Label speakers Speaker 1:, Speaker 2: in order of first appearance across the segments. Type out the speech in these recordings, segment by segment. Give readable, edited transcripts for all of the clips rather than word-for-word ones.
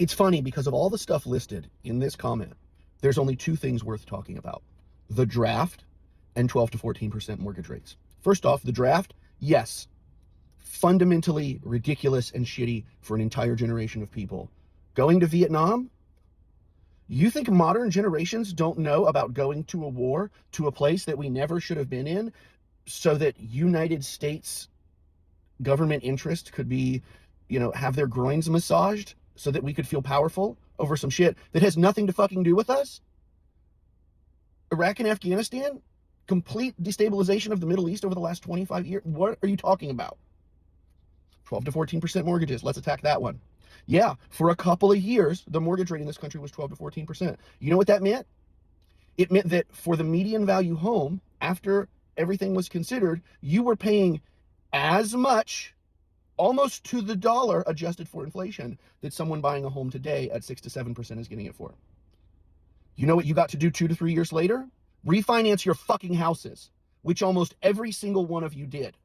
Speaker 1: It's funny because of all the stuff listed in this comment, there's only two things worth talking about: the draft and 12 to 14% mortgage rates. First off, the draft, yes, fundamentally ridiculous and shitty for an entire generation of people. Going to Vietnam? You think modern generations don't know about going to a war, to a place that we never should have been in, so that United States government interest could be, have their groins massaged so that we could feel powerful over some shit that has nothing to fucking do with us? Iraq and Afghanistan? Complete destabilization of the Middle East over the last 25 years? What are you talking about? 12 to 14% mortgages. Let's attack that one. Yeah, for a couple of years, the mortgage rate in this country was 12 to 14%. You know what that meant? It meant that for the median value home, after everything was considered, you were paying as much, almost to the dollar, adjusted for inflation, that someone buying a home today at 6 to 7% is getting it for. You know what you got to do 2 to 3 years later? Refinance your fucking houses, which almost every single one of you did.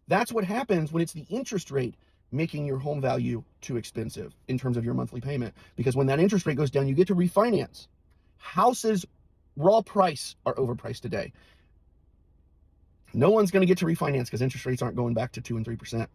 Speaker 1: That's what happens when it's the interest rate making your home value too expensive in terms of your monthly payment. Because when that interest rate goes down, you get to refinance. Houses, raw price, are overpriced today. No one's going to get to refinance because interest rates aren't going back to 2 and 3%.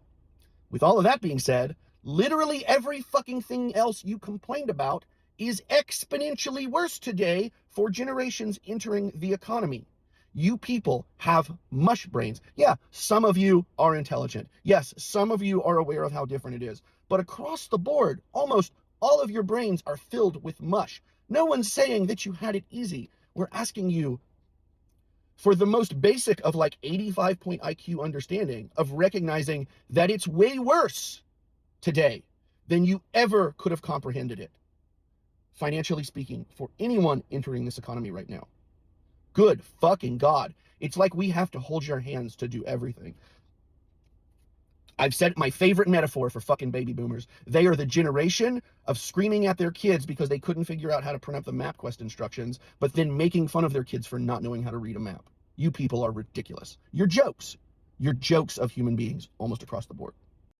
Speaker 1: With all of that being said, literally every fucking thing else you complained about is exponentially worse today for generations entering the economy. You people have mush brains. Yeah, some of you are intelligent. Yes, some of you are aware of how different it is. But across the board, almost all of your brains are filled with mush. No one's saying that you had it easy. We're asking you for the most basic of 85-point IQ understanding of recognizing that it's way worse today than you ever could have comprehended it, financially speaking, for anyone entering this economy right now. Good fucking God. It's like we have to hold your hands to do everything. I've said my favorite metaphor for fucking baby boomers. They are the generation of screaming at their kids because they couldn't figure out how to print up the MapQuest instructions, but then making fun of their kids for not knowing how to read a map. You people are ridiculous. You're jokes. You're jokes of human beings almost across the board.